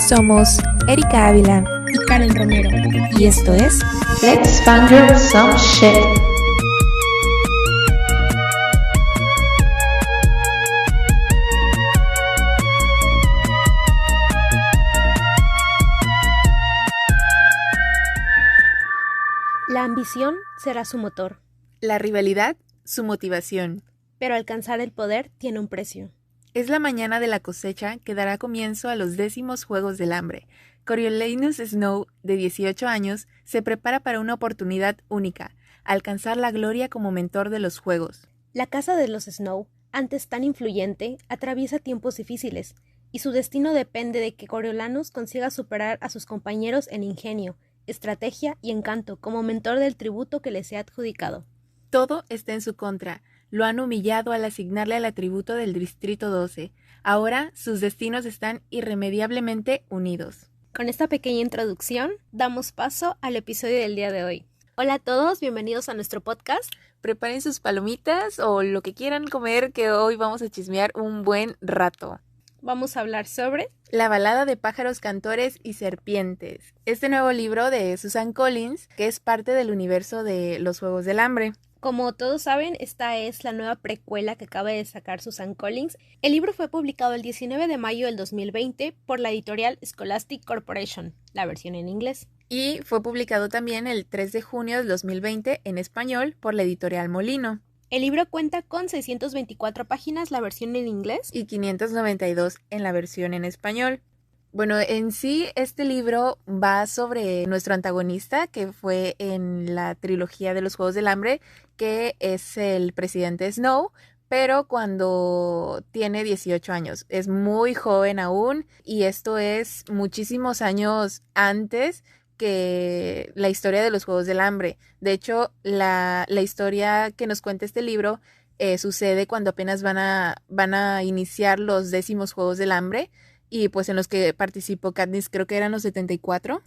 Somos Erika Ávila y Karen Romero. Y esto es Let's Fangirl Some Shit. La ambición será su motor. La rivalidad, su motivación. Pero alcanzar el poder tiene un precio. Es la mañana de la cosecha que dará comienzo a los 10º Juegos del Hambre. Coriolanus Snow, de 18 años, se prepara para una oportunidad única, alcanzar la gloria como mentor de los Juegos. La casa de los Snow, antes tan influyente, atraviesa tiempos difíciles, y su destino depende de que Coriolanus consiga superar a sus compañeros en ingenio, estrategia y encanto como mentor del tributo que le sea adjudicado. Todo está en su contra. Lo han humillado al asignarle al atributo del Distrito 12. Ahora sus destinos están irremediablemente unidos. Con esta pequeña introducción, damos paso al episodio del día de hoy. Hola a todos, bienvenidos a nuestro podcast. Preparen sus palomitas o lo que quieran comer, que hoy vamos a chismear un buen rato. Vamos a hablar sobre La balada de pájaros, cantores y serpientes. Este nuevo libro de Susan Collins, que es parte del universo de los Juegos del Hambre. Como todos saben, esta es la nueva precuela que acaba de sacar Susan Collins. El libro fue publicado el 19 de mayo del 2020 por la editorial Scholastic Corporation, la versión en inglés. Y fue publicado también el 3 de junio del 2020 en español por la editorial Molino. El libro cuenta con 624 páginas, la versión en inglés, y 592 en la versión en español. Bueno, en sí este libro va sobre nuestro antagonista, que fue en la trilogía de los Juegos del Hambre, que es el presidente Snow, pero cuando tiene 18 años. Es muy joven aún, y esto es muchísimos años antes que la historia de los Juegos del Hambre. De hecho, la historia que nos cuenta este libro sucede cuando apenas van a iniciar los 10º Juegos del Hambre, y pues en los que participó Katniss, creo que eran los 74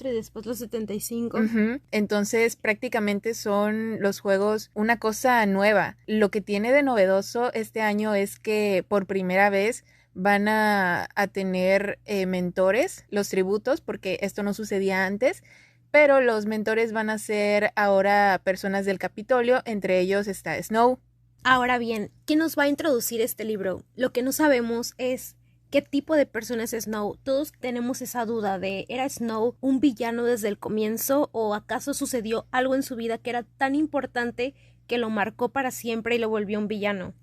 y después los 75. Entonces prácticamente son los juegos una cosa nueva. Lo que tiene de novedoso este año es que por primera vez van a tener mentores, los tributos, porque esto no sucedía antes, pero los mentores van a ser ahora personas del Capitolio, entre ellos está Snow. Ahora bien, ¿qué nos va a introducir este libro? Lo que no sabemos es ¿qué tipo de persona es Snow? Todos tenemos esa duda de ¿era Snow un villano desde el comienzo o acaso sucedió algo en su vida que era tan importante que lo marcó para siempre y lo volvió un villano?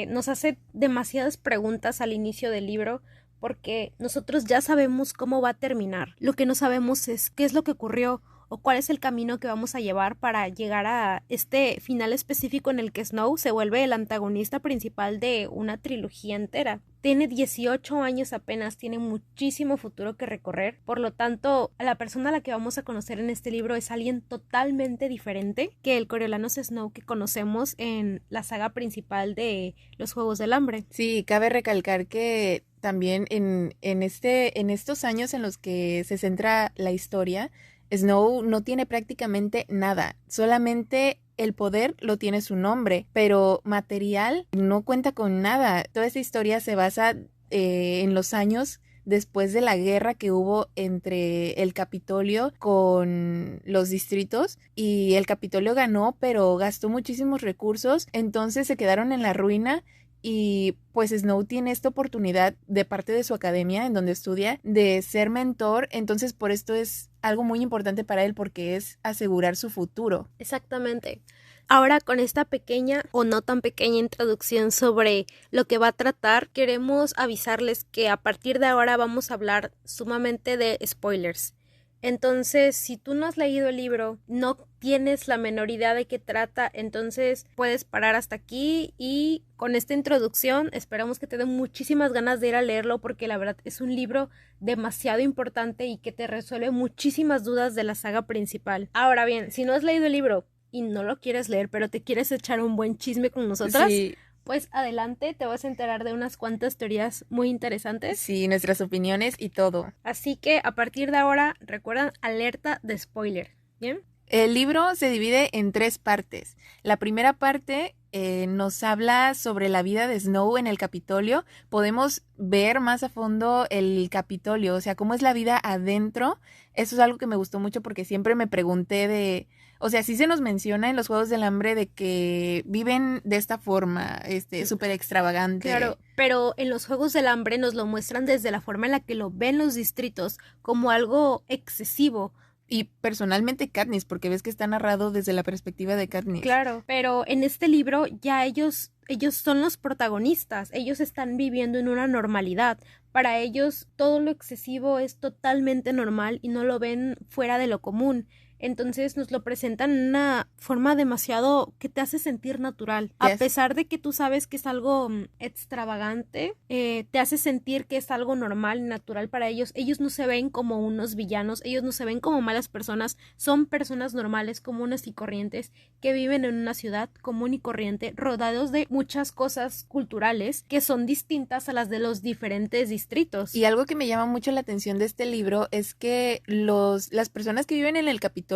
Nos hace demasiadas preguntas al inicio del libro porque nosotros ya sabemos cómo va a terminar. Lo que no sabemos es qué es lo que ocurrió o cuál es el camino que vamos a llevar para llegar a este final específico en el que Snow se vuelve el antagonista principal de una trilogía entera. Tiene 18 años apenas, tiene muchísimo futuro que recorrer, por lo tanto, la persona a la que vamos a conocer en este libro es alguien totalmente diferente que el Coriolanus Snow que conocemos en la saga principal de los Juegos del Hambre. Sí, cabe recalcar que también en estos años en los que se centra la historia, Snow no tiene prácticamente nada, solamente el poder lo tiene su nombre, pero material no cuenta con nada. Toda esta historia se basa en los años después de la guerra que hubo entre el Capitolio con los distritos, y el Capitolio ganó, pero gastó muchísimos recursos, entonces se quedaron en la ruina. Y pues Snow tiene esta oportunidad de parte de su academia en donde estudia de ser mentor, entonces por esto es algo muy importante para él porque es asegurar su futuro. Exactamente. Ahora con esta pequeña o no tan pequeña introducción sobre lo que va a tratar, queremos avisarles que a partir de ahora vamos a hablar sumamente de spoilers. Entonces, si tú no has leído el libro, no tienes la menor idea de qué trata, entonces puedes parar hasta aquí y con esta introducción esperamos que te den muchísimas ganas de ir a leerlo porque la verdad es un libro demasiado importante y que te resuelve muchísimas dudas de la saga principal. Ahora bien, si no has leído el libro y no lo quieres leer, pero te quieres echar un buen chisme con nosotras, sí, pues adelante, te vas a enterar de unas cuantas teorías muy interesantes. Sí, nuestras opiniones y todo. Así que a partir de ahora, recuerdan, alerta de spoiler, ¿bien? El libro se divide en 3 partes. La primera parte nos habla sobre la vida de Snow en el Capitolio, podemos ver más a fondo el Capitolio, o sea, cómo es la vida adentro. Eso es algo que me gustó mucho porque siempre me pregunté o sea, sí se nos menciona en los Juegos del Hambre de que viven de esta forma, súper extravagante. Claro, pero en los Juegos del Hambre nos lo muestran desde la forma en la que lo ven los distritos, como algo excesivo. Y personalmente Katniss, porque ves que está narrado desde la perspectiva de Katniss. Claro, pero en este libro ya ellos son los protagonistas, ellos están viviendo en una normalidad. Para ellos todo lo excesivo es totalmente normal y no lo ven fuera de lo común. Entonces nos lo presentan en una forma demasiado que te hace sentir natural. A pesar de que tú sabes que es algo extravagante, te hace sentir que es algo normal y natural para ellos. Ellos no se ven como unos villanos, ellos no se ven como malas personas, son personas normales, comunes y corrientes, que viven en una ciudad común y corriente, rodeados de muchas cosas culturales que son distintas a las de los diferentes distritos. Y algo que me llama mucho la atención de este libro es que las personas que viven en el Capitolio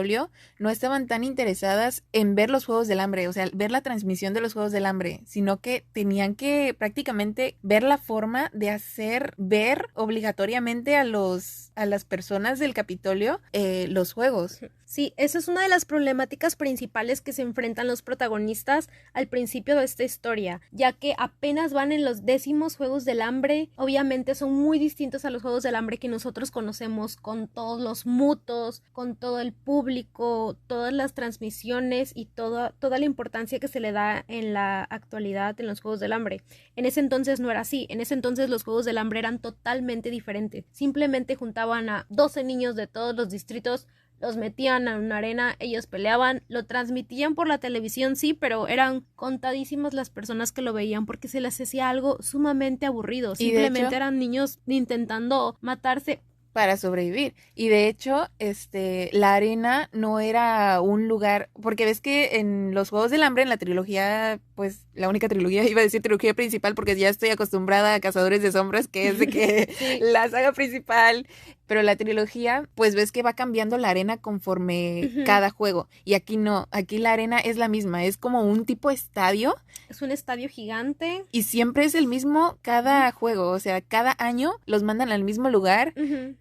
no estaban tan interesadas en ver los Juegos del Hambre, o sea, ver la transmisión de los Juegos del Hambre, sino que tenían que prácticamente ver la forma de hacer ver obligatoriamente a las personas del Capitolio los juegos. Sí, esa es una de las problemáticas principales que se enfrentan los protagonistas al principio de esta historia, ya que apenas van en los 10º Juegos del Hambre. Obviamente son muy distintos a los Juegos del Hambre que nosotros conocemos, con todos los mutos, con todo el público, todas las transmisiones y toda la importancia que se le da en la actualidad en los Juegos del Hambre. En ese entonces no era así, en ese entonces los Juegos del Hambre eran totalmente diferentes. Simplemente juntaban a 12 niños de todos los distritos, los metían en una arena, ellos peleaban, lo transmitían por la televisión, sí, pero eran contadísimas las personas que lo veían porque se les hacía algo sumamente aburrido. Simplemente eran niños intentando matarse para sobrevivir. Y de hecho, la arena no era un lugar, porque ves que en los Juegos del Hambre, en la trilogía, pues la única trilogía, iba a decir trilogía principal, porque ya estoy acostumbrada a Cazadores de Sombras, que es de que sí, la saga principal, pero la trilogía, pues ves que va cambiando la arena conforme cada juego. Y aquí no, aquí la arena es la misma, es como un tipo estadio. Es un estadio gigante. Y siempre es el mismo cada juego, o sea, cada año los mandan al mismo lugar.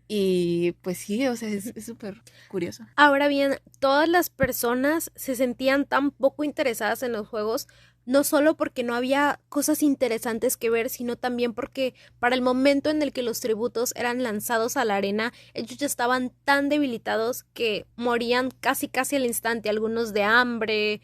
Y pues sí, o sea, es súper curioso. Ahora bien, todas las personas se sentían tan poco interesadas en los juegos, no solo porque no había cosas interesantes que ver, sino también porque para el momento en el que los tributos eran lanzados a la arena, ellos ya estaban tan debilitados que morían casi al instante, algunos de hambre,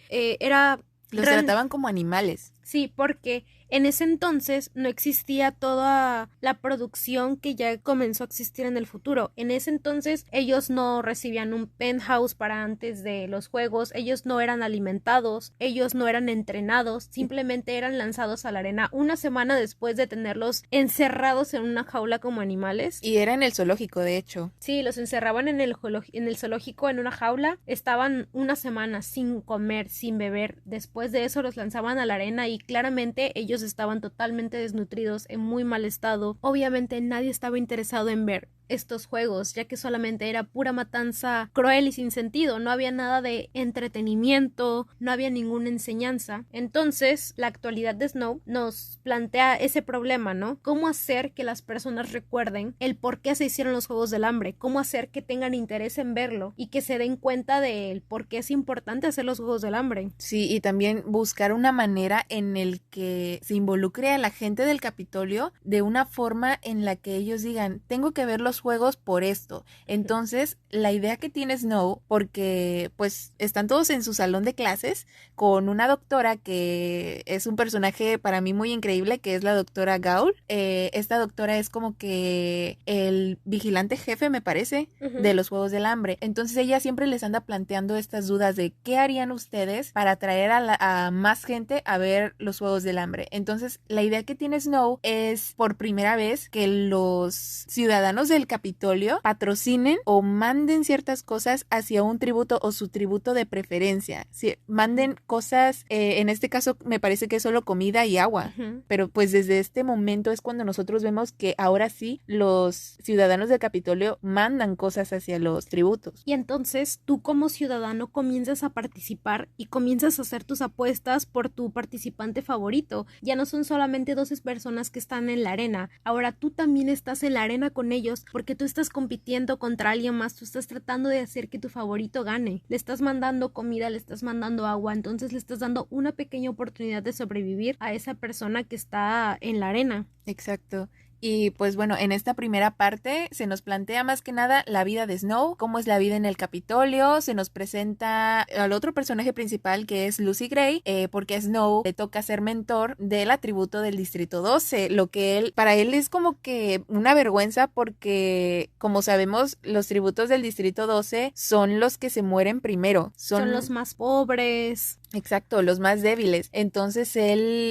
los trataban como animales. Sí, porque en ese entonces no existía toda la producción que ya comenzó a existir en el futuro. En ese entonces ellos no recibían un penthouse para antes de los juegos, ellos no eran alimentados, ellos no eran entrenados, simplemente eran lanzados a la arena una semana después de tenerlos encerrados en una jaula como animales. Y era en el zoológico, de hecho. Sí, los encerraban en el zoológico en una jaula, estaban una semana sin comer, sin beber. Después de eso los lanzaban a la arena y claramente ellos estaban totalmente desnutridos, en muy mal estado. Obviamente nadie estaba interesado en ver estos juegos, ya que solamente era pura matanza cruel y sin sentido, no había nada de entretenimiento, no había ninguna enseñanza. Entonces, la actualidad de Snow nos plantea ese problema, ¿no? ¿Cómo hacer que las personas recuerden el por qué se hicieron los Juegos del Hambre? ¿Cómo hacer que tengan interés en verlo y que se den cuenta del por qué es importante hacer los Juegos del Hambre? Sí, y también buscar una manera en el que se involucre a la gente del Capitolio de una forma en la que ellos digan, tengo que ver los juegos por esto. Entonces, la idea que tiene Snow, porque pues están todos en su salón de clases con una doctora que es un personaje para mí muy increíble, que es la doctora Gaul. Esta doctora es como que el vigilante jefe, me parece, de los Juegos del Hambre. Entonces ella siempre les anda planteando estas dudas de qué harían ustedes para atraer a más gente a ver los Juegos del Hambre. Entonces, la idea que tiene Snow es por primera vez que los ciudadanos del del Capitolio patrocinen o manden ciertas cosas hacia un tributo o su tributo de preferencia. Sí, manden cosas, en este caso me parece que es solo comida y agua, pero pues desde este momento es cuando nosotros vemos que ahora sí los ciudadanos del Capitolio mandan cosas hacia los tributos. Y entonces tú como ciudadano comienzas a participar y comienzas a hacer tus apuestas por tu participante favorito. Ya no son solamente 12 personas que están en la arena, ahora tú también estás en la arena con ellos porque tú estás compitiendo contra alguien más, tú estás tratando de hacer que tu favorito gane. Le estás mandando comida, le estás mandando agua, entonces le estás dando una pequeña oportunidad de sobrevivir a esa persona que está en la arena. Exacto. Y pues bueno, en esta primera parte se nos plantea más que nada la vida de Snow, cómo es la vida en el Capitolio, se nos presenta al otro personaje principal que es Lucy Gray, porque a Snow le toca ser mentor del atributo del Distrito 12, lo que para él es como que una vergüenza porque, como sabemos, los tributos del Distrito 12 son los que se mueren primero. Son los más pobres. Exacto, los más débiles. Entonces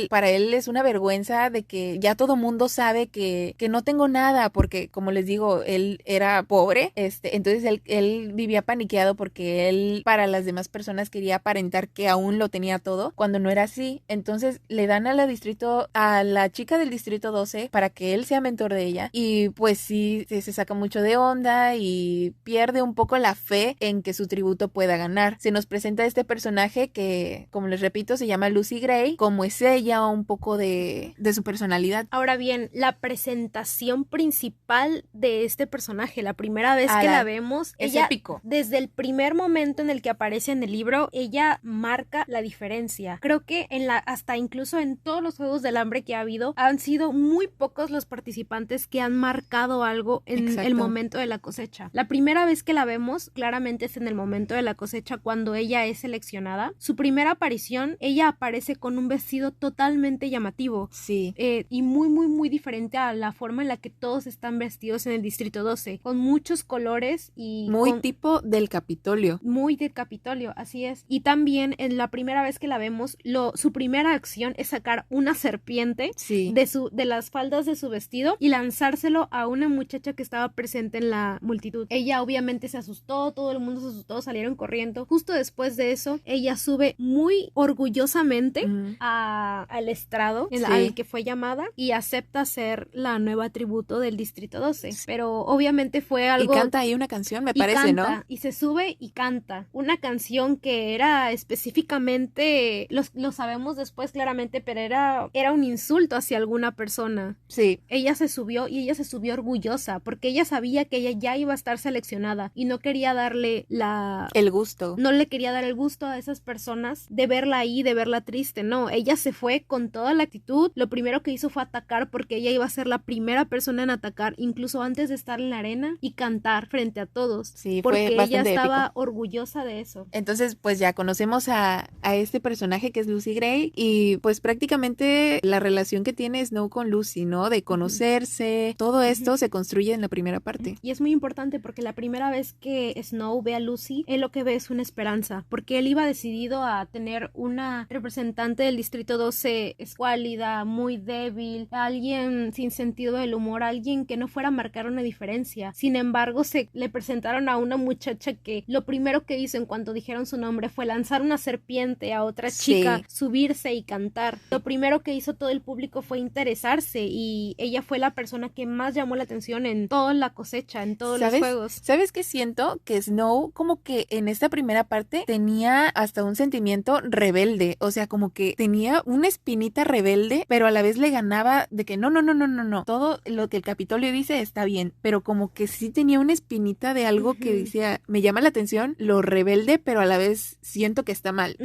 para él es una vergüenza de que ya todo mundo sabe que no tengo nada, porque como les digo, él era pobre, entonces él vivía paniqueado porque él para las demás personas quería aparentar que aún lo tenía todo, cuando no era así. Entonces le dan a la chica del Distrito 12 para que él sea mentor de ella, y pues sí, se saca mucho de onda y pierde un poco la fe en que su tributo pueda ganar. Se nos presenta este personaje que, como les repito, se llama Lucy Gray, como es ella, un poco de su personalidad. Ahora bien, la presentación principal de este personaje, la primera vez que la vemos, es ella, épico. Desde el primer momento en el que aparece en el libro, ella marca la diferencia. Creo que hasta incluso en todos los Juegos del Hambre que ha habido, han sido muy pocos los participantes que han marcado algo en el momento de la cosecha. La primera vez que la vemos, claramente es en el momento de la cosecha, cuando ella es seleccionada. Su primera aparición, ella aparece con un vestido totalmente llamativo. Sí. Y muy, muy, muy diferente a la forma en la que todos están vestidos en el Distrito 12, con muchos colores y... Muy tipo del Capitolio. Muy del Capitolio, así es. Y también en la primera vez que la vemos, su primera acción es sacar una serpiente de las faldas de su vestido y lanzárselo a una muchacha que estaba presente en la multitud. Ella obviamente se asustó, todo el mundo se asustó, salieron corriendo. Justo después de eso, ella sube muy orgullosamente al estrado al que fue llamada y acepta ser la nueva tributo del Distrito 12. Pero obviamente fue algo... Y canta ahí una canción, me parece, ¿no? Y se sube y canta una canción que era específicamente, lo sabemos después claramente, pero era un insulto hacia alguna persona. Sí. Ella se subió y ella se subió orgullosa porque ella sabía que ella ya iba a estar seleccionada y no quería darle el gusto. No le quería dar el gusto a esas personas de verla ahí, de verla triste. No, ella se fue con toda la actitud. Lo primero que hizo fue atacar porque ella iba a ser la primera persona en atacar, incluso antes de estar en la arena, y cantar frente a todos. Sí, porque fue bastante ella estaba épico. Orgullosa de eso. Entonces, pues ya conocemos a este personaje que es Lucy Gray, y pues prácticamente la relación que tiene Snow con Lucy, ¿no? De conocerse, todo esto se construye en la primera parte. Y es muy importante porque la primera vez que Snow ve a Lucy, él lo que ve es una esperanza, porque él iba decidido a tener una representante del Distrito 12 escuálida, muy débil, alguien sin sentido del humor, alguien que no fuera a marcar una diferencia. Sin embargo, le presentaron a una muchacha que lo primero que hizo en cuanto dijeron su nombre fue lanzar una serpiente a otra chica, subirse y cantar. Lo primero que hizo todo el público fue interesarse, y ella fue la persona que más llamó la atención en toda la cosecha, en todos los juegos. ¿Sabes qué siento? Que Snow como que en esta primera parte tenía hasta un sentimiento rebelde, o sea, como que tenía una espinita rebelde, pero a la vez le ganaba de que no, todo lo que el Capitolio dice está bien, pero como que sí tenía una espinita de algo que decía, me llama la atención lo rebelde, pero a la vez siento que está mal.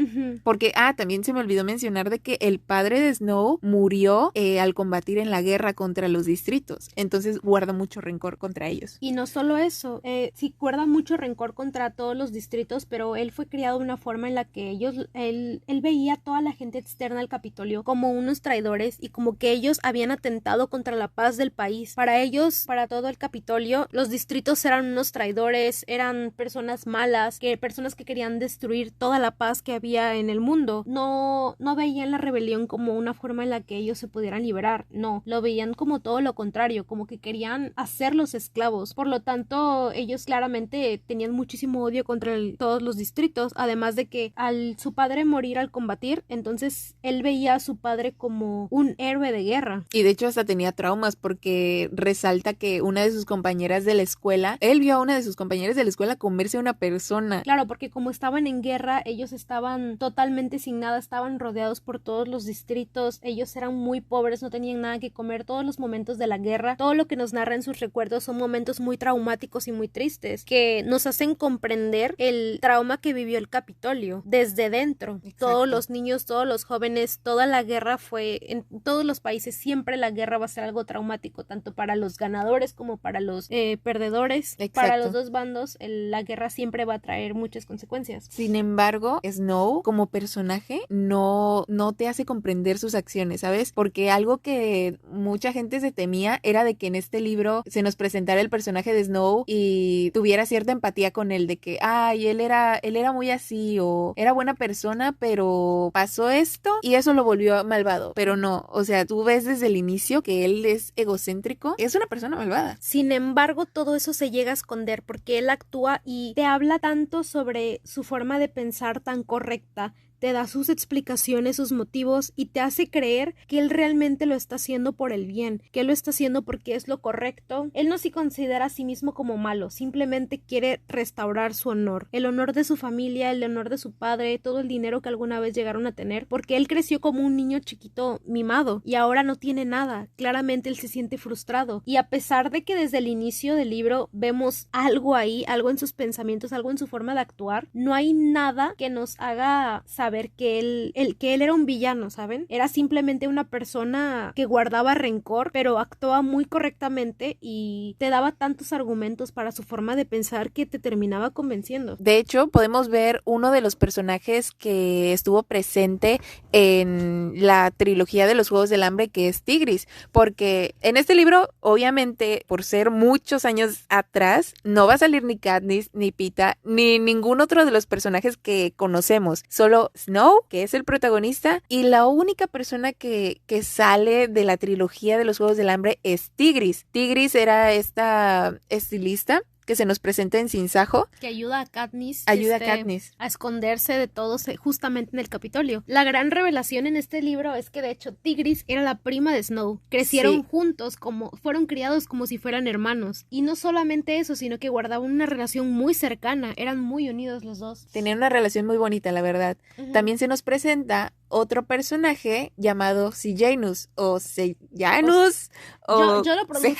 Porque, también se me olvidó mencionar de que el padre de Snow murió al combatir en la guerra contra los distritos, entonces guarda mucho rencor contra ellos. Y no solo eso, sí guarda mucho rencor contra todos los distritos, pero él fue criado de una forma en la que ellos él veía a toda la gente externa al Capitolio como unos traidores y como que ellos habían atentado contra la paz del país. Para ellos, para todo el Capitolio, los distritos eran unos traidores, eran personas malas, personas que querían destruir toda la paz que había en el mundo. No veían la rebelión como una forma en la que ellos se pudieran liberar, no, lo veían como todo lo contrario, como que querían hacerlos esclavos. Por lo tanto, ellos claramente tenían muchísimo odio contra todos los distritos, además de que al su padre morir al combatir, entonces él veía a su padre como un héroe de guerra. Y de hecho hasta tenía traumas porque resalta que una de sus compañeras de la escuela, él vio a una de sus compañeras de la escuela comerse a una persona. Claro, porque como estaban en guerra, ellos estaban totalmente sin nada, estaban rodeados por todos los distritos, ellos eran muy pobres, no tenían nada que comer. Todos los momentos de la guerra, todo lo que nos narra en sus recuerdos son momentos muy traumáticos y muy tristes, que nos hacen comprender el trauma que vivió el Capitolio desde dentro. Exacto. Todos los niños, todos los jóvenes, toda la guerra fue, en todos los países siempre la guerra va a ser algo traumático, tanto para los ganadores como para los perdedores. Exacto. Para los dos bandos, la guerra siempre va a traer muchas consecuencias. Sin embargo, Snow como personaje no te hace comprender sus acciones, ¿sabes? Porque algo que mucha gente se temía era de que en este libro se nos presentara el personaje de Snow y tuviera cierta empatía con él, de que, ay, él era muy así, o era buena persona, pero pasó esto y eso lo volvió malvado. Pero no, o sea, tú ves desde el inicio que él es egocéntrico, es una persona malvada. Sin embargo, todo eso se llega a esconder porque él actúa y te habla tanto sobre su forma de pensar tan correcta, te da sus explicaciones, sus motivos y te hace creer que él realmente lo está haciendo por el bien, que él lo está haciendo porque es lo correcto. Él no se considera a sí mismo como malo, simplemente quiere restaurar su honor, el honor de su familia, el honor de su padre, todo el dinero que alguna vez llegaron a tener, porque él creció como un niño chiquito mimado y ahora no tiene nada. Claramente él se siente frustrado y a pesar de que desde el inicio del libro vemos algo ahí, algo en sus pensamientos, algo en su forma de actuar, no hay nada que nos haga saber que él era un villano, ¿saben? Era simplemente una persona que guardaba rencor, pero actuaba muy correctamente y te daba tantos argumentos para su forma de pensar que te terminaba convenciendo. De hecho, podemos ver uno de los personajes que estuvo presente en la trilogía de los Juegos del Hambre, que es Tigris, porque en este libro, obviamente, por ser muchos años atrás, no va a salir ni Katniss, ni Peeta, ni ningún otro de los personajes que conocemos, solo Snow, que es el protagonista, y la única persona que sale de la trilogía de los Juegos del Hambre es Tigris. Tigris era esta estilista que se nos presenta en Sin Sajo, que ayuda a Katniss a esconderse de todos justamente en el Capitolio. La gran revelación en este libro es que de hecho Tigris era la prima de Snow. Crecieron juntos, fueron criados como si fueran hermanos. Y no solamente eso, sino que guardaban una relación muy cercana, eran muy unidos los dos. Tenían una relación muy bonita, la verdad. Uh-huh. También se nos presenta otro personaje llamado Sejanus o Sejanus o yo lo pronuncio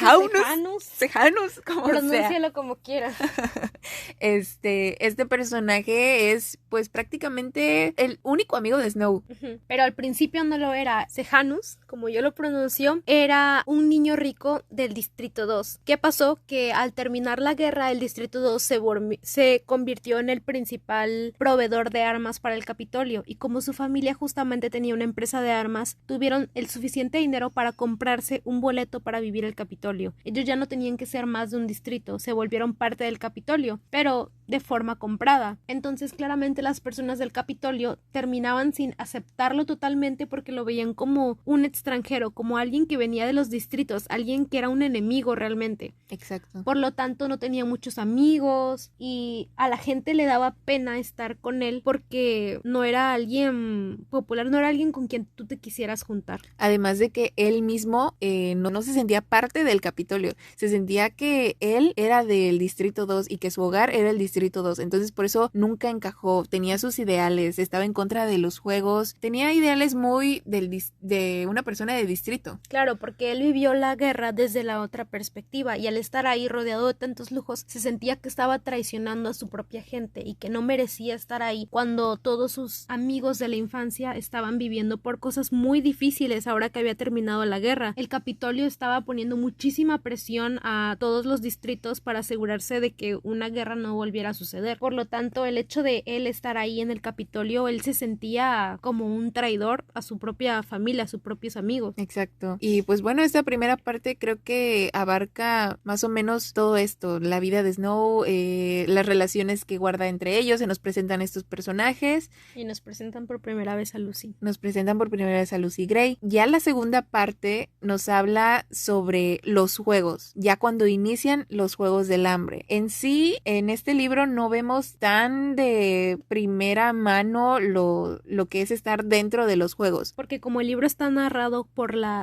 Sejanus, como pronúncialo sea. como quiera. Este personaje es pues prácticamente el único amigo de Snow. Uh-huh. Pero al principio no lo era. Sejanus, como yo lo pronuncio, era un niño rico del Distrito 2. ¿Qué pasó? Que al terminar la guerra, el Distrito 2 se convirtió en el principal proveedor de armas para el Capitolio y como su familia justamente tenía una empresa de armas, tuvieron el suficiente dinero para comprarse un boleto para vivir el Capitolio. Ellos ya no tenían que ser más de un distrito, se volvieron parte del Capitolio, pero de forma comprada. Entonces claramente las personas del Capitolio terminaban sin aceptarlo totalmente porque lo veían como un extranjero, como alguien que venía de los distritos, alguien que era un enemigo realmente. Exacto. Por lo tanto no tenía muchos amigos y a la gente le daba pena estar con él porque no era alguien popular, no era alguien con quien tú te quisieras juntar. Además de que él mismo no se sentía parte del Capitolio, se sentía que él era del Distrito 2 y que su hogar era el Distrito 2, entonces por eso nunca encajó, tenía sus ideales, estaba en contra de los juegos, tenía ideales muy de una persona de distrito. Claro, porque él vivió la guerra desde la otra perspectiva y al estar ahí rodeado de tantos lujos, se sentía que estaba traicionando a su propia gente y que no merecía estar ahí cuando todos sus amigos de la infancia estaban viviendo por cosas muy difíciles ahora que había terminado la guerra. El Capitolio estaba poniendo muchísima presión a todos los distritos para asegurarse de que una guerra no volviera pudiera suceder. Por lo tanto, el hecho de él estar ahí en el Capitolio, él se sentía como un traidor a su propia familia, a sus propios amigos. Exacto. Y pues bueno, esta primera parte creo que abarca más o menos todo esto, la vida de Snow, las relaciones que guarda entre ellos, se nos presentan estos personajes. Y nos presentan por primera vez a Lucy. Nos presentan por primera vez a Lucy Gray. Ya la segunda parte nos habla sobre los juegos, ya cuando inician los Juegos del Hambre. En sí, en este libro no vemos tan de primera mano lo que es estar dentro de los juegos. Porque como el libro está narrado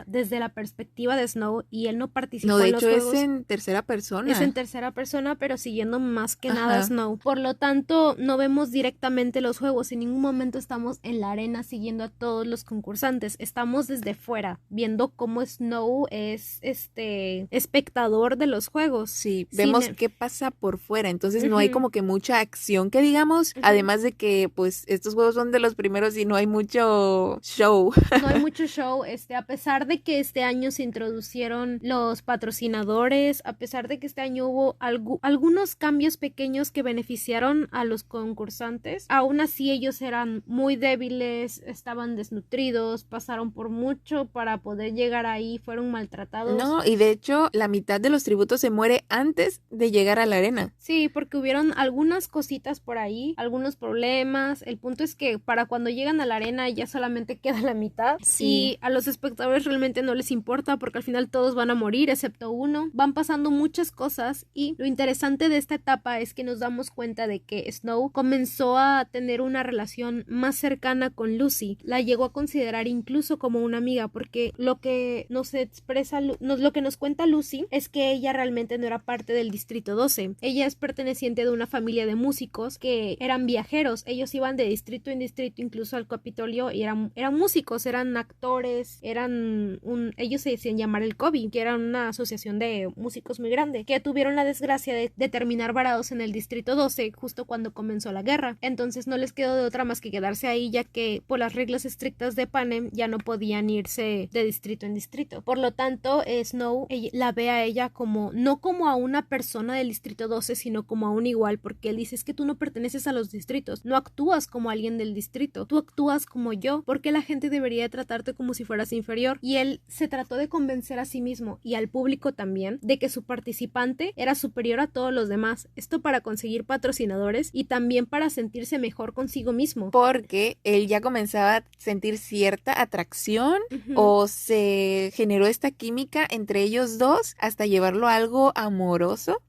desde la perspectiva de Snow y él no participó No, de en los hecho juegos. es en tercera persona. Es en tercera persona, pero siguiendo más que Ajá. nada a Snow. Por lo tanto, no vemos directamente los juegos. En ningún momento estamos en la arena siguiendo a todos los concursantes. Estamos desde fuera, viendo cómo Snow es espectador de los juegos. Sí, vemos qué pasa por fuera. Entonces no hay como que mucha acción que digamos. Además de que pues estos juegos son de los primeros y no hay mucho show. No hay mucho show. A pesar de que este año se introducieron los patrocinadores, a pesar de que este año hubo algunos cambios pequeños que beneficiaron a los concursantes, aún así ellos eran muy débiles, estaban desnutridos, pasaron por mucho para poder llegar ahí, fueron maltratados. No, y de hecho la mitad de los tributos se muere antes de llegar a la arena. Sí, porque hubieron algunas cositas por ahí, algunos problemas. El punto es que para cuando llegan a la arena ya solamente queda la mitad. Sí. Y a los espectadores realmente no les importa porque al final todos van a morir excepto uno. Van pasando muchas cosas y lo interesante de esta etapa es que nos damos cuenta de que Snow comenzó a tener una relación más cercana con Lucy. La llegó a considerar incluso como una amiga porque lo que nos expresa, lo que nos cuenta Lucy es que ella realmente no era parte del Distrito 12. Ella es perteneciente de una familia de músicos que eran viajeros. Ellos iban de distrito en distrito incluso al Capitolio y eran músicos, eran actores, ellos se decían llamar el COBI, que era una asociación de músicos muy grande, que tuvieron la desgracia de terminar varados en el Distrito 12 justo cuando comenzó la guerra. Entonces no les quedó de otra más que quedarse ahí, ya que por las reglas estrictas de Panem ya no podían irse de distrito en distrito. Por lo tanto, Snow la ve a ella como, no como a una persona del Distrito 12, sino como a un igual, porque él dice, es que tú no perteneces a los distritos, no actúas como alguien del distrito, tú actúas como yo, porque la gente debería tratarte como si fueras inferior. Y él se trató de convencer a sí mismo y al público también de que su participante era superior a todos los demás, esto para conseguir patrocinadores y también para sentirse mejor consigo mismo. Porque él ya comenzaba a sentir cierta atracción o se generó esta química entre ellos dos hasta llevarlo a algo amoroso.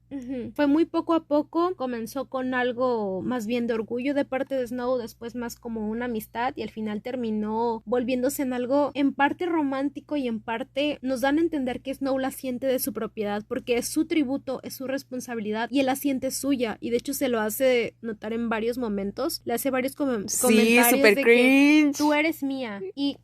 Fue muy poco a poco, comenzó con algo más bien de orgullo de parte de Snow, después más como una amistad y al final terminó volviéndose en algo en parte romántico y en parte nos dan a entender que Snow la siente de su propiedad porque es su tributo, es su responsabilidad y él la siente suya y de hecho se lo hace notar en varios momentos, le hace varios comentarios super de cringe. que tú eres mía y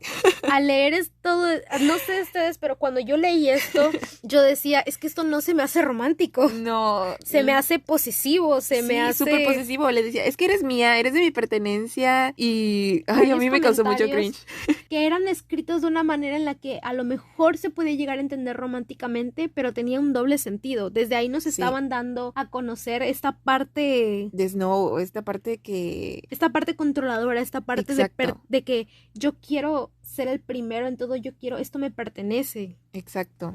al leer todo, no sé ustedes, pero cuando yo leí esto yo decía, es que esto no se me hace romántico. No. Se me hace posesivo, me hace súper posesivo. Le decía, es que eres mía, eres de mi pertenencia. Y ay, a mí me causó mucho cringe. Que eran escritos de una manera en la que a lo mejor se puede llegar a entender románticamente, pero tenía un doble sentido. Desde ahí nos estaban dando a conocer esta parte de Snow, esta parte controladora, esta parte de que yo quiero ser el primero en todo, esto me pertenece. Exacto.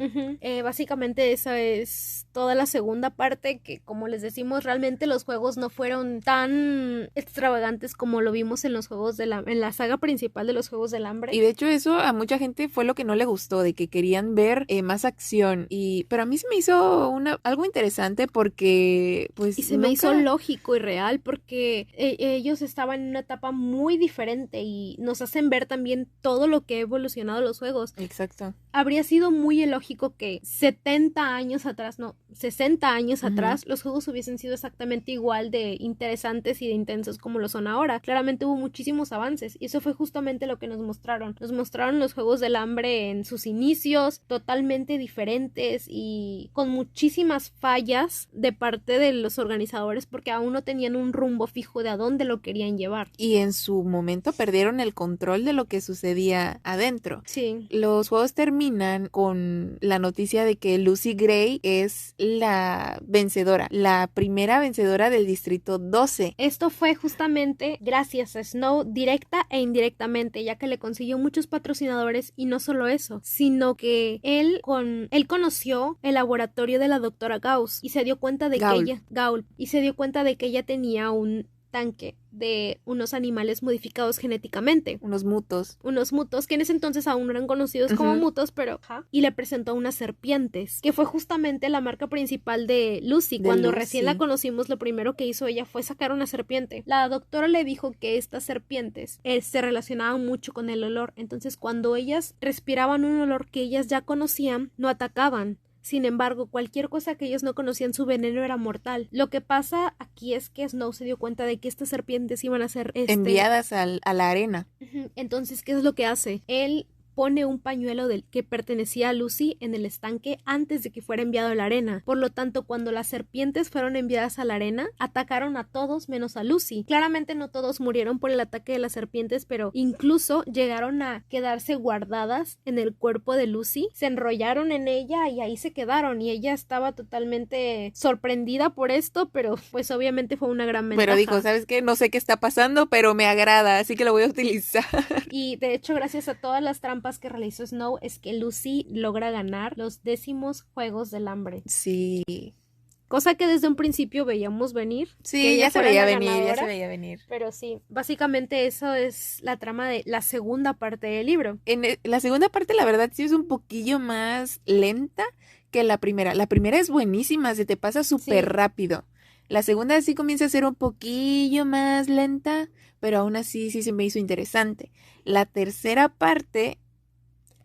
Básicamente esa es toda la segunda parte que, como les decimos, realmente los juegos no fueron tan extravagantes como lo vimos en los juegos en la saga principal de los Juegos del Hambre. Y de hecho eso a mucha gente fue lo que no le gustó, de que querían ver más acción. Pero a mí se me hizo algo interesante porque pues y se me hizo lógico y real porque ellos estaban en una etapa muy diferente y nos hacen ver también todo lo que ha evolucionado los juegos. Exacto. Habría sido muy ilógico que 60 años atrás los juegos hubiesen sido exactamente igual de interesantes y de intensos como lo son ahora. Claramente hubo muchísimos avances y eso fue justamente lo que nos mostraron. Nos mostraron los Juegos del Hambre en sus inicios totalmente diferentes y con muchísimas fallas de parte de los organizadores porque aún no tenían un rumbo fijo de a dónde lo querían llevar. Y en su momento perdieron el control de lo que sucedía había adentro. Sí. Los juegos terminan con la noticia de que Lucy Gray es la vencedora, la primera vencedora del Distrito 12. Esto fue justamente gracias a Snow, directa e indirectamente, ya que le consiguió muchos patrocinadores, y no solo eso, sino que él conoció el laboratorio de la doctora Gauss y se dio cuenta de que ella tenía un tanque de unos animales modificados genéticamente. Unos mutos que en ese entonces aún no eran conocidos como mutos, pero y le presentó unas serpientes, que fue justamente la marca principal de Lucy. Cuando recién la conocimos, lo primero que hizo ella fue sacar una serpiente. La doctora le dijo que estas serpientes se relacionaban mucho con el olor, entonces cuando ellas respiraban un olor que ellas ya conocían, no atacaban. Sin embargo, cualquier cosa que ellos no conocían, su veneno era mortal. Lo que pasa aquí es que Snow se dio cuenta de que estas serpientes iban a ser enviadas a la arena. Entonces, ¿qué es lo que hace? Él pone un pañuelo que pertenecía a Lucy en el estanque antes de que fuera enviado a la arena. Por lo tanto, cuando las serpientes fueron enviadas a la arena, atacaron a todos menos a Lucy. Claramente no todos murieron por el ataque de las serpientes, pero incluso llegaron a quedarse guardadas en el cuerpo de Lucy, se enrollaron en ella y ahí se quedaron, y ella estaba totalmente sorprendida por esto, pero pues obviamente fue una gran ventaja. Pero dijo, ¿sabes qué? No sé qué está pasando, pero me agrada, así que lo voy a utilizar. Y de hecho, gracias a todas las trampas que realizó Snow, es que Lucy logra ganar los 10º Juegos del Hambre. Sí. Cosa que desde un principio veíamos venir. Sí, ya se veía venir. Pero sí, básicamente eso es la trama de la segunda parte del libro. La segunda parte, la verdad, sí es un poquillo más lenta que la primera. La primera es buenísima, se te pasa súper rápido. La segunda sí comienza a ser un poquillo más lenta, pero aún así sí se me hizo interesante. La tercera parte,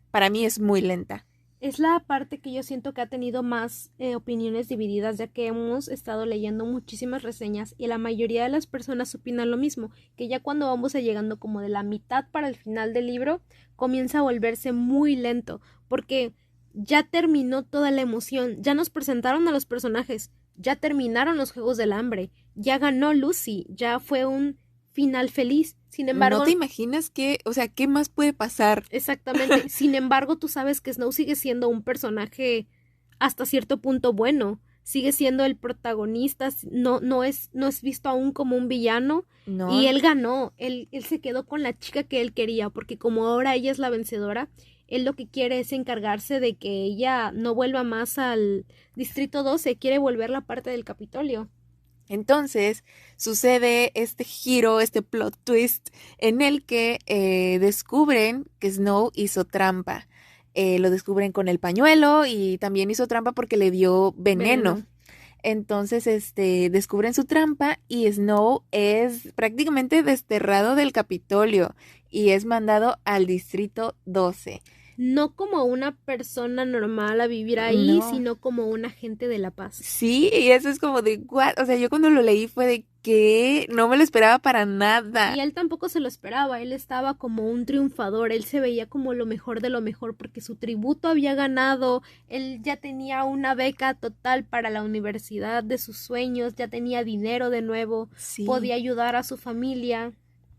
para mí, es muy lenta. Es la parte que yo siento que ha tenido más opiniones divididas, ya que hemos estado leyendo muchísimas reseñas y la mayoría de las personas opinan lo mismo, que ya cuando vamos llegando como de la mitad para el final del libro, comienza a volverse muy lento, porque ya terminó toda la emoción, ya nos presentaron a los personajes, ya terminaron los Juegos del Hambre, ya ganó Lucy, ya fue un final feliz. Sin embargo, no te imaginas qué más puede pasar. Exactamente. Sin embargo, tú sabes que Snow sigue siendo un personaje hasta cierto punto bueno. Sigue siendo el protagonista, no es visto aún como un villano. No. Y él ganó, él se quedó con la chica que él quería, porque como ahora ella es la vencedora, él lo que quiere es encargarse de que ella no vuelva más al Distrito 12, quiere volver la parte del Capitolio. Entonces sucede este giro, este plot twist en el que descubren que Snow hizo trampa. Lo descubren con el pañuelo y también hizo trampa porque le dio veneno. Entonces descubren su trampa y Snow es prácticamente desterrado del Capitolio y es mandado al Distrito 12. No como una persona normal a vivir ahí, no, sino como un agente de la paz. Sí, y eso es como de, ¿what? O sea, yo cuando lo leí fue de, ¿qué? No me lo esperaba para nada. Y él tampoco se lo esperaba, él estaba como un triunfador, él se veía como lo mejor de lo mejor porque su tributo había ganado, él ya tenía una beca total para la universidad de sus sueños, ya tenía dinero de nuevo, podía ayudar a su familia.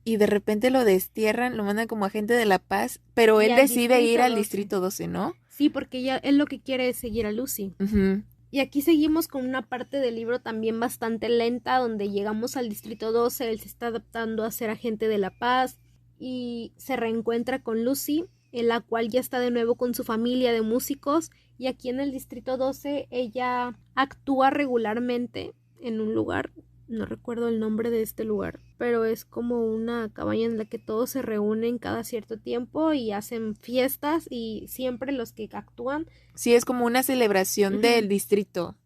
Y de repente lo destierran, lo mandan como agente de la paz, pero él decide ir al Distrito 12, ¿no? Sí, porque él lo que quiere es seguir a Lucy. Uh-huh. Y aquí seguimos con una parte del libro también bastante lenta, donde llegamos al Distrito 12, él se está adaptando a ser agente de la paz y se reencuentra con Lucy, en la cual ya está de nuevo con su familia de músicos, y aquí en el Distrito 12 ella actúa regularmente en un lugar. No recuerdo el nombre de este lugar, pero es como una cabaña en la que todos se reúnen cada cierto tiempo y hacen fiestas y siempre los que actúan. Sí, es como una celebración del distrito.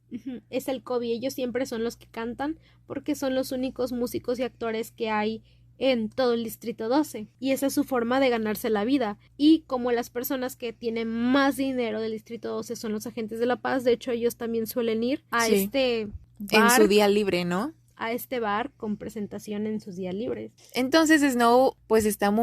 Es el Kobe, ellos siempre son los que cantan porque son los únicos músicos y actores que hay en todo el Distrito 12 y esa es su forma de ganarse la vida. Y como las personas que tienen más dinero del Distrito 12 son los agentes de la paz, de hecho ellos también suelen ir a este bar, en su día libre, ¿no? A este bar con presentación en sus días libres. Entonces Snow pues está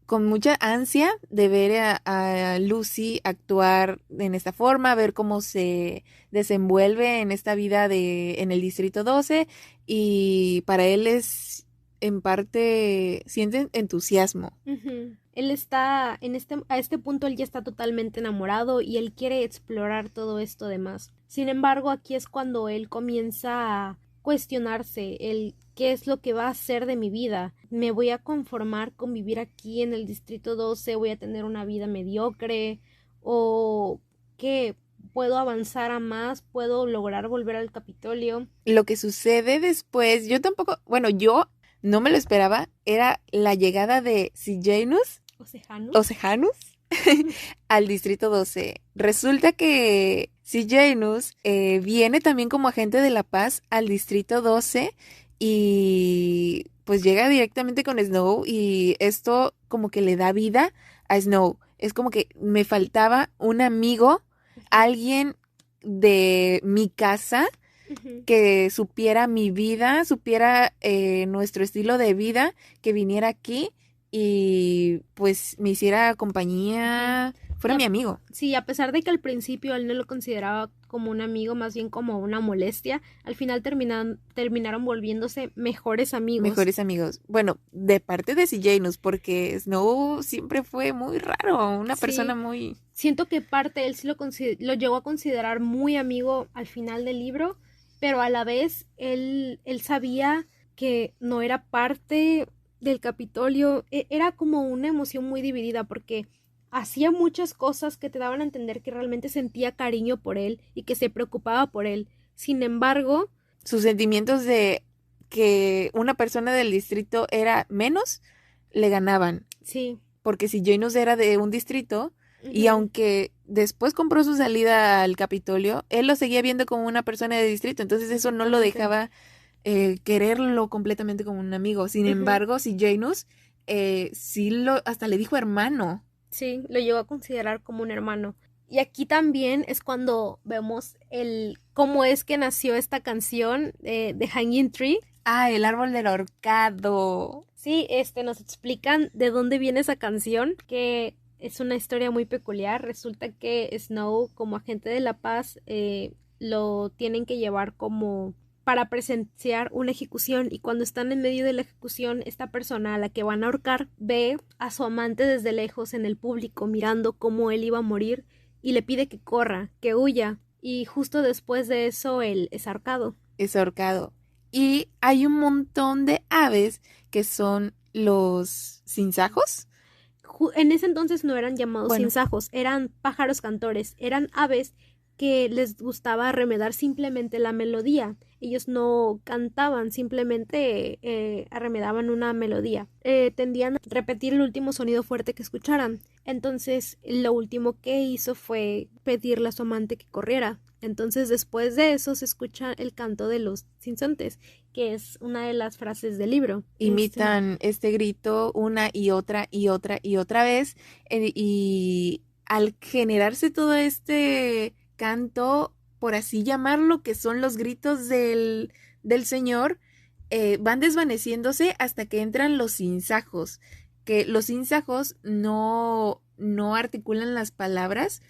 con mucha ansia de ver a Lucy actuar en esta forma, ver cómo se desenvuelve en esta vida en el Distrito 12 y para él es en parte siente entusiasmo. Ujú. Él está, a este punto él ya está totalmente enamorado y él quiere explorar todo esto de más. Sin embargo, aquí es cuando él comienza a cuestionarse el qué es lo que va a hacer de mi vida. ¿Me voy a conformar con vivir aquí en el Distrito 12? ¿Voy a tener una vida mediocre? ¿O qué? ¿Puedo avanzar a más? ¿Puedo lograr volver al Capitolio? Lo que sucede después, yo no me lo esperaba, era la llegada de Sejanus ¿Ocejanus? o Sejanus al Distrito 12. Resulta que Sejanus viene también como agente de la paz al Distrito 12 y pues llega directamente con Snow y esto como que le da vida a Snow. Es como que me faltaba un amigo, alguien de mi casa Ujú. que supiera mi vida, supiera nuestro estilo de vida, que viniera aquí y pues me hiciera compañía, fuera Y mi amigo. Sí, a pesar de que al principio él no lo consideraba como un amigo, más bien como una molestia, al final terminaron volviéndose mejores amigos. Mejores amigos. Bueno, de parte de Sejanus, porque Snow siempre fue muy raro, una Sí. persona muy... Siento que parte él sí lo llegó a considerar muy amigo al final del libro, pero a la vez él sabía que no era parte del Capitolio. Era como una emoción muy dividida porque hacía muchas cosas que te daban a entender que realmente sentía cariño por él y que se preocupaba por él. Sin embargo, Sus sentimientos de que una persona del distrito era menos, le ganaban. sí. Porque Sejanus era de un distrito y Ujú. aunque después compró su salida al Capitolio, él lo seguía viendo como una persona de distrito, entonces eso no lo Exactamente. dejaba quererlo completamente como un amigo. Sin Ujú. embargo, Sejanus hasta le dijo hermano. Sí, lo llegó a considerar como un hermano. Y aquí también es cuando vemos cómo es que nació esta canción de Hanging Tree. Ah, el árbol del ahorcado. Sí, nos explican de dónde viene esa canción, que es una historia muy peculiar. Resulta que Snow, como agente de la paz, lo tienen que llevar como para presenciar una ejecución, y cuando están en medio de la ejecución, esta persona a la que van a ahorcar ve a su amante desde lejos en el público mirando cómo él iba a morir y le pide que corra, que huya, y justo después de eso él es ahorcado. Es ahorcado. Y hay un montón de aves que son los cinsajos. En ese entonces no eran llamados Bueno. cinsajos, eran pájaros cantores, eran aves que les gustaba remedar simplemente la melodía. Ellos no cantaban, simplemente arremedaban una melodía. Tendían a repetir el último sonido fuerte que escucharan. Entonces, lo último que hizo fue pedirle a su amante que corriera. Entonces, después de eso, se escucha el canto de los sinsontes, que es una de las frases del libro. Imitan este grito una y otra y otra y otra vez. Y al generarse todo este canto, por así llamarlo, que son los gritos del señor, van desvaneciéndose hasta que entran los sinsajos. Que los sinsajos no articulan las palabras,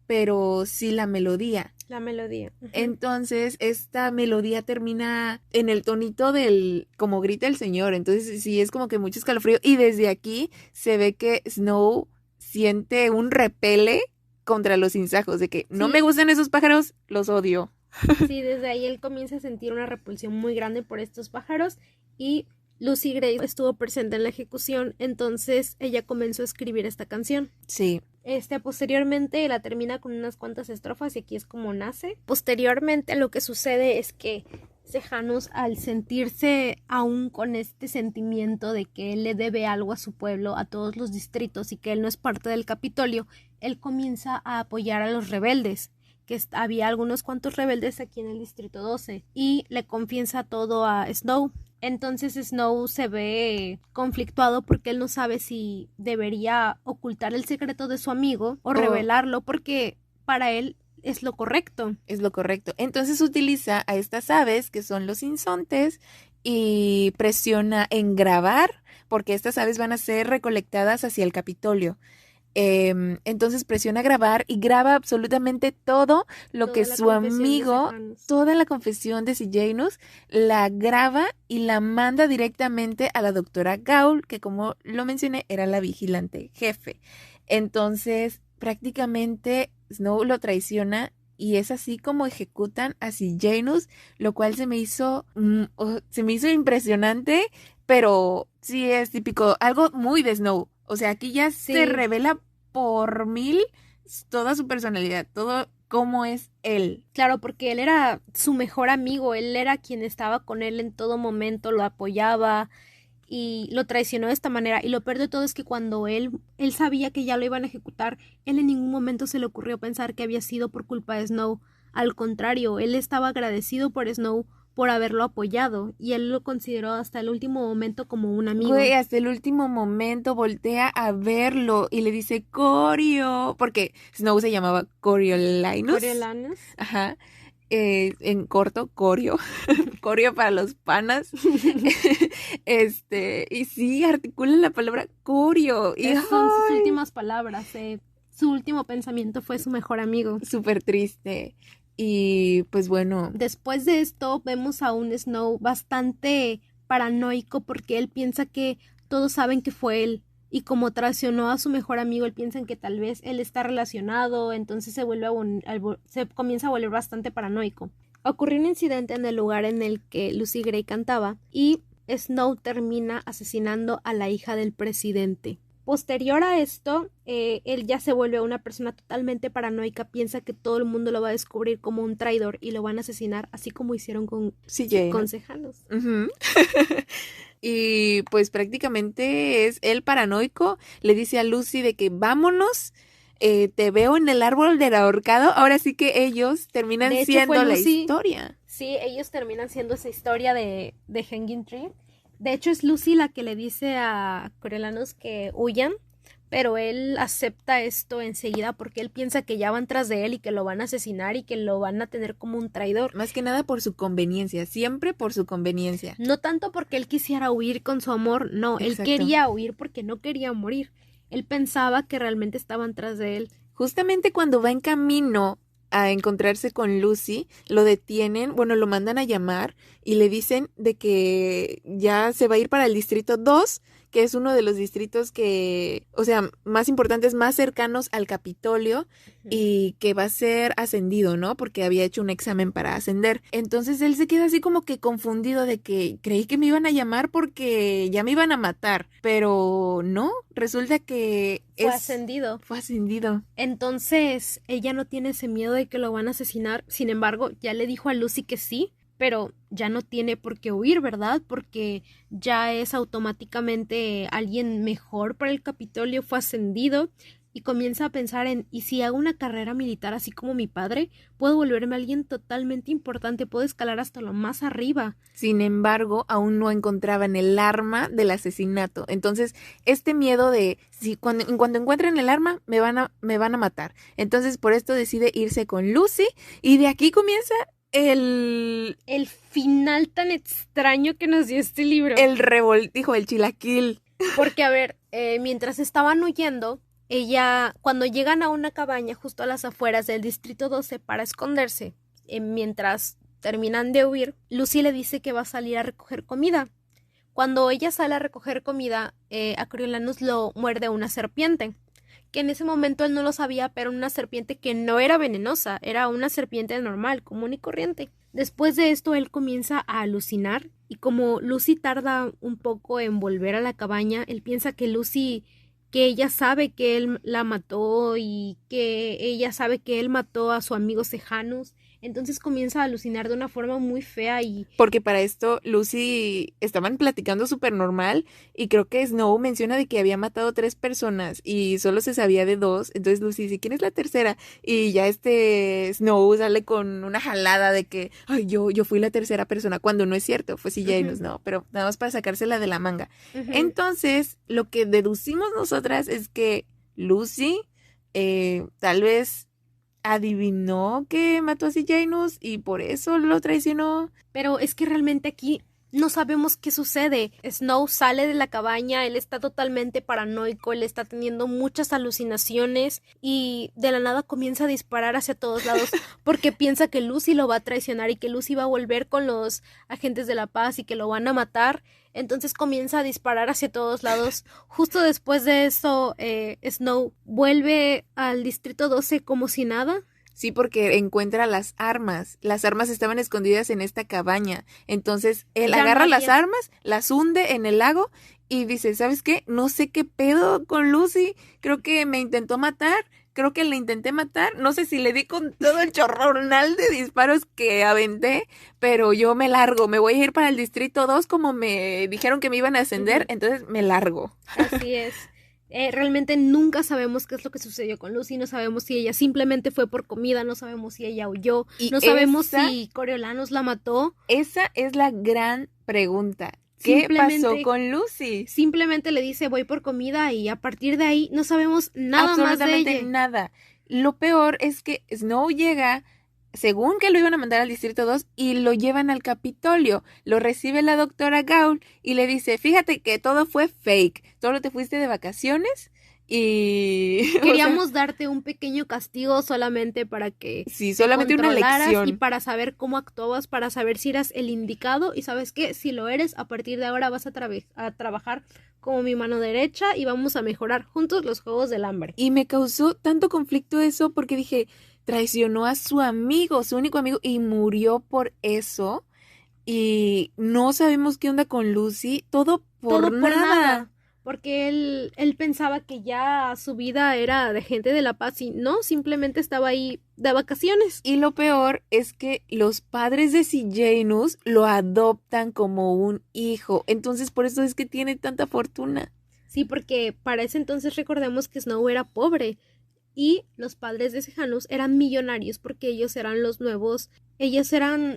pero sí la melodía. La melodía. Ujú. Entonces, esta melodía termina en el tonito del, como grita el señor. Entonces, sí, es como que mucho escalofrío. Y desde aquí se ve que Snow siente un repele contra los sinsajos, de que no Sí. me gustan esos pájaros, los odio. Sí, desde ahí él comienza a sentir una repulsión muy grande por estos pájaros, y Lucy Gray estuvo presente en la ejecución, entonces ella comenzó a escribir esta canción. Sí. Posteriormente la termina con unas cuantas estrofas y aquí es como nace. Posteriormente lo que sucede es que Sejanus, al sentirse aún con este sentimiento de que él le debe algo a su pueblo, a todos los distritos, y que él no es parte del Capitolio, él comienza a apoyar a los rebeldes, que había algunos cuantos rebeldes aquí en el Distrito 12, y le confiesa todo a Snow. Entonces Snow se ve conflictuado porque él no sabe si debería ocultar el secreto de su amigo o revelarlo, porque para él es lo correcto. Es lo correcto. Entonces utiliza a estas aves, que son los sinsontes, y presiona en grabar, porque estas aves van a ser recolectadas hacia el Capitolio. Entonces presiona grabar y graba absolutamente todo lo que su amigo, toda la confesión de Sejanus, la graba y la manda directamente a la doctora Gaul, que como lo mencioné era la vigilante jefe. Entonces prácticamente Snow lo traiciona y es así como ejecutan a Sejanus, lo cual se me hizo impresionante, pero sí es típico, algo muy de Snow. O sea, aquí ya se revela por mil toda su personalidad, todo cómo es él. Claro, porque él era su mejor amigo, él era quien estaba con él en todo momento, lo apoyaba y lo traicionó de esta manera. Y lo peor de todo es que cuando él sabía que ya lo iban a ejecutar, él en ningún momento se le ocurrió pensar que había sido por culpa de Snow. Al contrario, él estaba agradecido por Snow por haberlo apoyado, y él lo consideró hasta el último momento como un amigo. Güey, hasta el último momento voltea a verlo y le dice Corio, porque Snow se llamaba Coriolanus. Coriolanus. Ajá. En corto, Corio. Corio para los panas. Y sí, articulan la palabra Corio. Y esas son sus últimas palabras. Su último pensamiento fue su mejor amigo. Súper triste. Y pues bueno. Después de esto vemos a un Snow bastante paranoico porque él piensa que todos saben que fue él. Y como traicionó a su mejor amigo, él piensa que tal vez él está relacionado, entonces se comienza a volver bastante paranoico. Ocurrió un incidente en el lugar en el que Lucy Gray cantaba y Snow termina asesinando a la hija del presidente. Posterior a esto, él ya se vuelve una persona totalmente paranoica, piensa que todo el mundo lo va a descubrir como un traidor y lo van a asesinar, así como hicieron con Sejanus. Uh-huh. Y pues prácticamente es el paranoico, le dice a Lucy de que vámonos, te veo en el árbol del ahorcado. Ahora sí que ellos terminan siendo la historia. Sí, ellos terminan siendo esa historia de Hanging Tree. De hecho, es Lucy la que le dice a Coriolanus que huyan, pero él acepta esto enseguida porque él piensa que ya van tras de él y que lo van a asesinar y que lo van a tener como un traidor. Más que nada por su conveniencia, siempre por su conveniencia. No tanto porque él quisiera huir con su amor, no, exacto. Él quería huir porque no quería morir. Él pensaba que realmente estaban tras de él. Justamente cuando va en camino a encontrarse con Lucy, lo detienen, lo mandan a llamar y le dicen de que ya se va a ir para el distrito 2, que es uno de los distritos que, más importantes, más cercanos al Capitolio, y que va a ser ascendido, ¿no? Porque había hecho un examen para ascender. Entonces él se queda así como que confundido de que creí que me iban a llamar porque ya me iban a matar, pero no, resulta que fue ascendido. Fue ascendido. Entonces ella no tiene ese miedo de que lo van a asesinar, sin embargo, ya le dijo a Lucy que sí, pero ya no tiene por qué huir, ¿verdad? Porque ya es automáticamente alguien mejor para el Capitolio, fue ascendido y comienza a pensar en, ¿y si hago una carrera militar así como mi padre? Puedo volverme alguien totalmente importante, puedo escalar hasta lo más arriba. Sin embargo, aún no encontraban el arma del asesinato. Entonces, este miedo de, cuando encuentren el arma, me van a matar. Entonces, por esto decide irse con Lucy y de aquí comienza el final tan extraño que nos dio este libro. El revoltijo, el chilaquil. Porque, a ver, mientras estaban huyendo, cuando llegan a una cabaña justo a las afueras del Distrito 12 para esconderse, mientras terminan de huir, Lucy le dice que va a salir a recoger comida. Cuando ella sale a recoger comida, a Coriolanus lo muerde una serpiente, que en ese momento él no lo sabía, pero una serpiente que no era venenosa, era una serpiente normal, común y corriente. Después de esto él comienza a alucinar y como Lucy tarda un poco en volver a la cabaña, él piensa que ella sabe que él la mató y que ella sabe que él mató a su amigo Sejanus. Entonces comienza a alucinar de una forma muy fea y... Porque para esto Lucy estaban platicando súper normal y creo que Snow menciona de que había matado 3 personas y solo se sabía de 2. Entonces Lucy dice, ¿quién es la tercera? Y ya Snow sale con una jalada de que, ay, yo fui la tercera persona, cuando no es cierto, fue Sejanus, no, pero nada más para sacársela de la manga. Entonces, lo que deducimos nosotras es que Lucy tal vez adivinó que mató a Sejanus y por eso lo traicionó. Pero es que realmente aquí no sabemos qué sucede. Snow sale de la cabaña, él está totalmente paranoico, él está teniendo muchas alucinaciones y de la nada comienza a disparar hacia todos lados porque piensa que Lucy lo va a traicionar y que Lucy va a volver con los agentes de la paz y que lo van a matar. Entonces comienza a disparar hacia todos lados. Justo después de eso, Snow vuelve al Distrito 12 como si nada. Sí, porque encuentra las armas. Las armas estaban escondidas en esta cabaña. Entonces, él Ya agarra no las había- armas, las hunde en el lago y dice, ¿sabes qué? No sé qué pedo con Lucy. Creo que me intentó matar. Creo que le intenté matar. No sé si le di con todo el chorronal de disparos que aventé, pero yo me largo. Me voy a ir para el Distrito 2 como me dijeron que me iban a ascender, entonces me largo. Así es. Realmente nunca sabemos qué es lo que sucedió con Lucy, no sabemos si ella simplemente fue por comida, no sabemos si ella huyó, Y no sabemos esa- si Coriolanus la mató. Esa es la gran pregunta. ¿Qué pasó Simplemente- con Lucy? Simplemente le dice voy por comida y a partir de ahí no sabemos nada más de Absolutamente ella. nada. Lo peor es que Snow llega, según que lo iban a mandar al Distrito 2, y lo llevan al Capitolio. Lo recibe la doctora Gaul y le dice, fíjate que todo fue fake. Solo te fuiste de vacaciones y... o sea, Queríamos darte un pequeño castigo solamente para que sí, te solamente una controlaras lección. y para saber cómo actuabas, para saber si eras el indicado y sabes qué, si lo eres, a partir de ahora vas a trabajar como mi mano derecha y vamos a mejorar juntos los Juegos del Hambre. Y me causó tanto conflicto eso porque dije, traicionó a su amigo, su único amigo, y murió por eso. Y no sabemos qué onda con Lucy. Todo por Todo por nada. nada. Porque él pensaba que ya su vida era de gente de la paz y no, simplemente estaba ahí de vacaciones. Y lo peor es que los padres de Sejanus lo adoptan como un hijo. Entonces por eso es que tiene tanta fortuna. Sí, porque para ese entonces recordemos que Snow era pobre y los padres de Sejanus eran millonarios porque ellos eran los nuevos,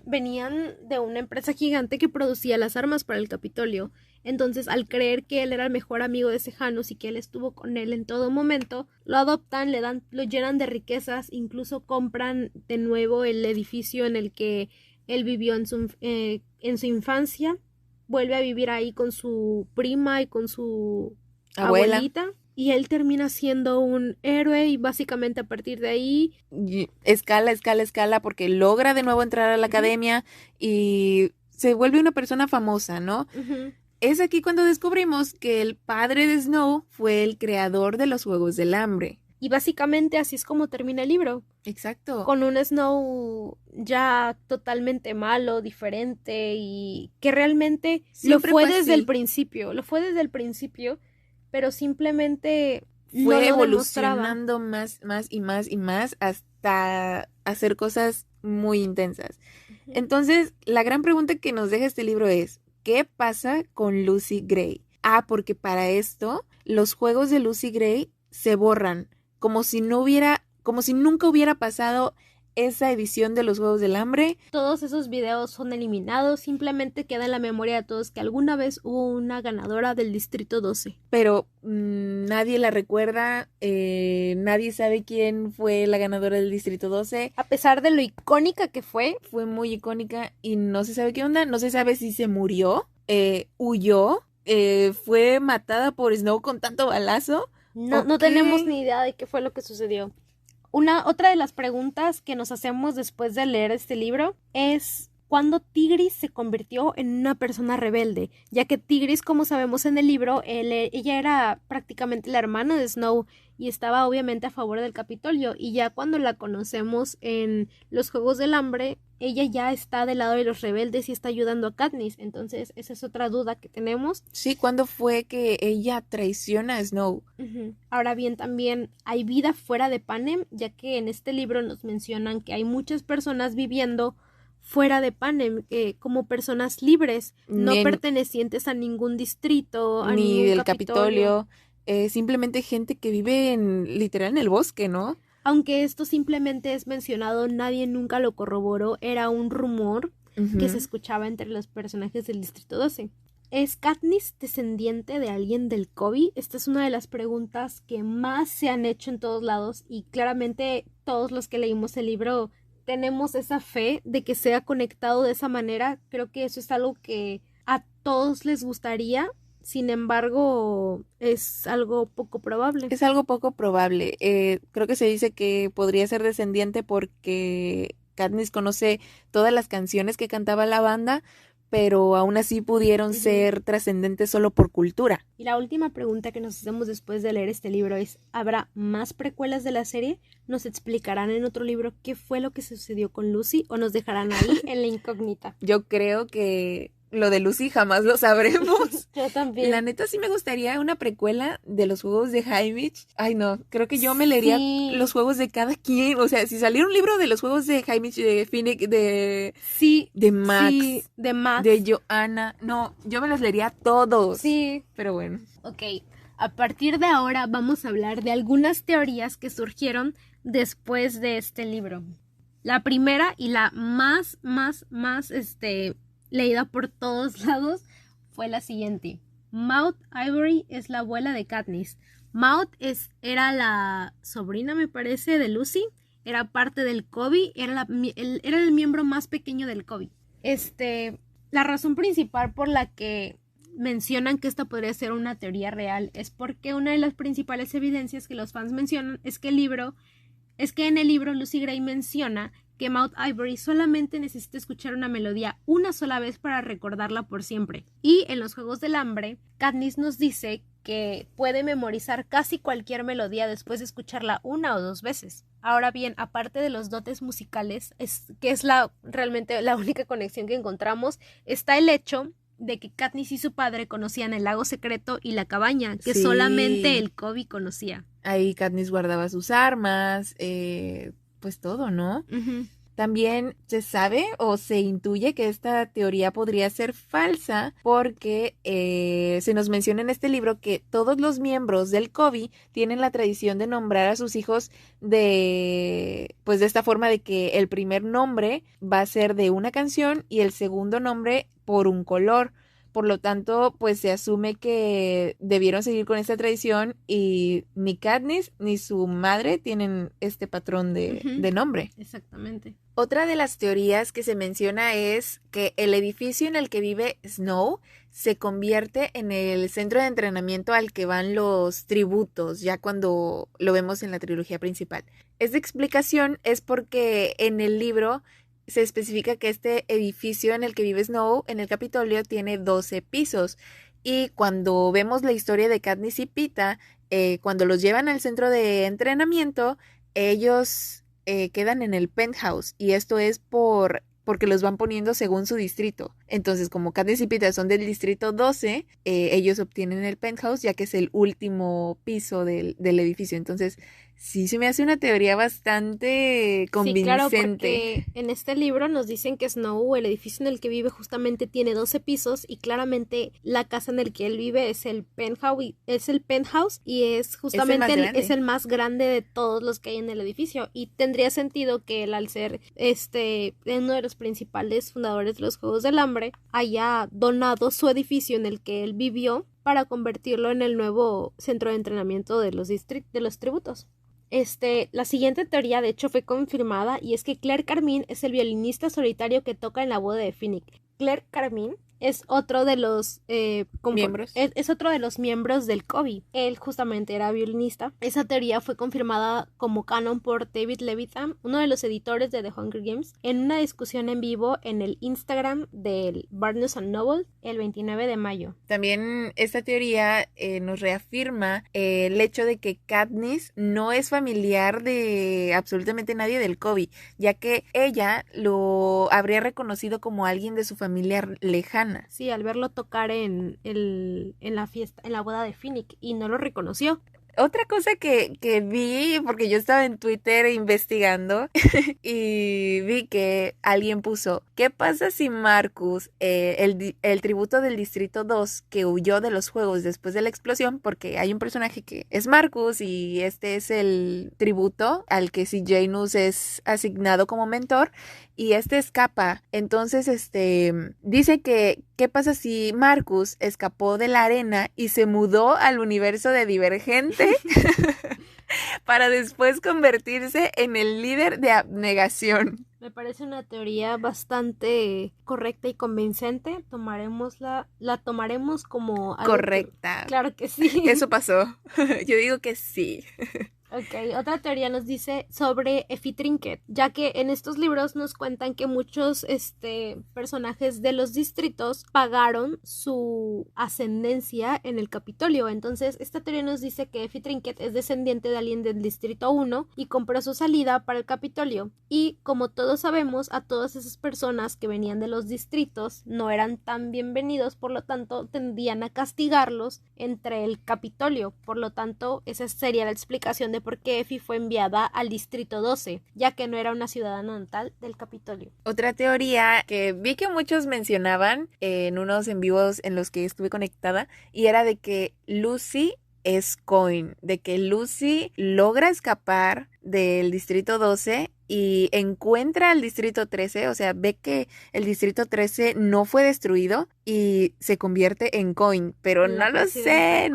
venían de una empresa gigante que producía las armas para el Capitolio. Entonces, al creer que él era el mejor amigo de Sejanus y que él estuvo con él en todo momento, lo adoptan, lo llenan de riquezas, incluso compran de nuevo el edificio en el que él vivió en su infancia, vuelve a vivir ahí con su prima y con su Abuela. abuelita. Y él termina siendo un héroe y básicamente a partir de ahí Y escala porque logra de nuevo entrar a la academia y se vuelve una persona famosa, ¿no? Es aquí cuando descubrimos que el padre de Snow fue el creador de los Juegos del Hambre. y básicamente así es como termina el libro, Exacto. con un Snow ya totalmente malo, diferente y que realmente Siempre lo fue fue desde así. lo fue desde el principio, pero simplemente no Fue lo demostraba. evolucionando más y más hasta hacer cosas muy intensas. Entonces, la gran pregunta que nos deja este libro es, ¿qué pasa con Lucy Gray? Porque para esto, los juegos de Lucy Gray se borran, como si nunca hubiera pasado esa edición de los Juegos del Hambre. Todos esos videos son eliminados, simplemente queda en la memoria de todos que alguna vez hubo una ganadora del Distrito 12. Pero nadie la recuerda, nadie sabe quién fue la ganadora del Distrito 12. A pesar de lo icónica que fue, Fue muy icónica y no se sabe qué onda, no se sabe si se murió, huyó, fue matada por Snow con tanto balazo. no Ok. tenemos ni idea de qué fue lo que sucedió. Otra de las preguntas que nos hacemos después de leer este libro es ¿cuándo Tigris se convirtió en una persona rebelde? Ya que Tigris, como sabemos en el libro, ella era prácticamente la hermana de Snow y estaba obviamente a favor del Capitolio. Y ya cuando la conocemos en los Juegos del Hambre, ella ya está del lado de los rebeldes y está ayudando a Katniss. Entonces, esa es otra duda que tenemos. Sí, ¿cuándo fue que ella traiciona a Snow? Ahora bien, también hay vida fuera de Panem, ya que en este libro nos mencionan que hay muchas personas viviendo fuera de Panem, como personas libres, no pertenecientes a ningún distrito, a ni ningún del Capitolio, simplemente gente que vive literal en el bosque, ¿no? Aunque esto simplemente es mencionado, nadie nunca lo corroboró, era un rumor que se escuchaba entre los personajes del Distrito 12. ¿Es Katniss descendiente de alguien del Kobe? Esta es una de las preguntas que más se han hecho en todos lados y claramente todos los que leímos el libro tenemos esa fe de que sea conectado de esa manera. Creo que eso es algo que a todos les gustaría, sin embargo, es algo poco probable. Es algo poco probable. Creo que se dice que podría ser descendiente porque Katniss conoce todas las canciones que cantaba la banda, pero aún así pudieron ser trascendentes solo por cultura. Y la última pregunta que nos hacemos después de leer este libro es, ¿habrá más precuelas de la serie? ¿Nos explicarán en otro libro qué fue lo que sucedió con Lucy o nos dejarán ahí en la incógnita? Yo creo que lo de Lucy jamás lo sabremos. Yo también. La neta sí me gustaría una precuela de los juegos de Haymitch. Ay no, creo que yo me leería los juegos de cada quien. O sea, si saliera un libro de los juegos de Haymitch, de Finnick, de Max, de Max, de Joanna, no, yo me los leería todos. Sí. Pero bueno. Ok, a partir de ahora vamos a hablar de algunas teorías que surgieron después de este libro. La primera y la más leída por todos lados fue la siguiente. Maud Ivory es la abuela de Katniss. Maud era la sobrina, me parece, de Lucy. Era parte del COBI. Era el miembro más pequeño del COBI. La razón principal por la que mencionan que esta podría ser una teoría real es porque una de las principales evidencias que los fans mencionan es que en el libro Lucy Gray menciona que Maud Ivory solamente necesita escuchar una melodía una sola vez para recordarla por siempre. Y en los Juegos del Hambre, Katniss nos dice que puede memorizar casi cualquier melodía después de escucharla una o dos veces. Ahora bien, aparte de los dotes musicales, que es realmente la única conexión que encontramos, está el hecho de que Katniss y su padre conocían el lago secreto y la cabaña, que solamente el COBI conocía. Ahí Katniss guardaba sus armas, pues todo, ¿no? También se sabe o se intuye que esta teoría podría ser falsa porque se nos menciona en este libro que todos los miembros del COBI tienen la tradición de nombrar a sus hijos de esta forma, de que el primer nombre va a ser de una canción y el segundo nombre por un color. Por lo tanto, pues se asume que debieron seguir con esta tradición y ni Katniss ni su madre tienen este patrón de nombre. Exactamente. Otra de las teorías que se menciona es que el edificio en el que vive Snow se convierte en el centro de entrenamiento al que van los tributos, ya cuando lo vemos en la trilogía principal. Esta explicación es porque en el libro se especifica que este edificio en el que vive Snow, en el Capitolio, tiene 12 pisos. Y cuando vemos la historia de Katniss y Peeta, cuando los llevan al centro de entrenamiento, ellos quedan en el penthouse. Y esto es porque los van poniendo según su distrito. Entonces, como Katniss y Peeta son del distrito 12, ellos obtienen el penthouse, ya que es el último piso del edificio. Entonces, sí se me hace una teoría bastante convincente. Sí, claro, porque en este libro nos dicen que Snow, el edificio en el que vive, justamente tiene 12 pisos y claramente la casa en el que él vive es el penthouse y es justamente es el más grande de todos los que hay en el edificio. Y tendría sentido que él, al ser uno de los principales fundadores de los Juegos del Hambre, haya donado su edificio en el que él vivió para convertirlo en el nuevo centro de entrenamiento de los tributos. La siguiente teoría de hecho fue confirmada y es que Claire Carmine es el violinista solitario que toca en la boda de Finnick. Claire Carmine es otro de los miembros. Es otro de los miembros del COBI. Él justamente era violinista. Esa teoría fue confirmada como canon por David Levithan, uno de los editores de The Hunger Games, en una discusión en vivo en el Instagram del Barnes & Noble el 29 de mayo. También esta teoría nos reafirma el hecho de que Katniss no es familiar de absolutamente nadie del COBI, ya que ella lo habría reconocido como alguien de su familia lejana. Sí, al verlo tocar en la fiesta, en la boda de Finnick, y no lo reconoció. Otra cosa que vi, porque yo estaba en Twitter investigando y vi que alguien puso, ¿qué pasa si Marcus, el tributo del Distrito 2 que huyó de los juegos después de la explosión, porque hay un personaje que es Marcus y este es el tributo al que Sejanus es asignado como mentor y este escapa? Entonces, dice que ¿qué pasa si Marcus escapó de la arena y se mudó al universo de Divergente para después convertirse en el líder de abnegación. Me parece una teoría bastante correcta y convincente. La tomaremos como algo Correcta. Claro que sí. Eso pasó. Yo digo que sí. Ok, otra teoría nos dice sobre Effie Trinket, ya que en estos libros nos cuentan que muchos personajes de los distritos pagaron su ascendencia en el Capitolio. Entonces, esta teoría nos dice que Effie Trinket es descendiente de alguien del Distrito 1 y compró su salida para el Capitolio. Y como todos sabemos, a todas esas personas que venían de los distritos no eran tan bienvenidos, por lo tanto, tendían a castigarlos entre el Capitolio. Por lo tanto, esa sería la explicación de por qué Effie fue enviada al Distrito 12, ya que no era una ciudadana natal del Capitolio. Otra teoría que vi que muchos mencionaban en unos en vivos en los que estuve conectada, y era de que Lucy es Coin, de que Lucy logra escapar del Distrito 12 y encuentra al Distrito 13, o sea, ve que el Distrito 13 no fue destruido y se convierte en Coin, pero no lo sé.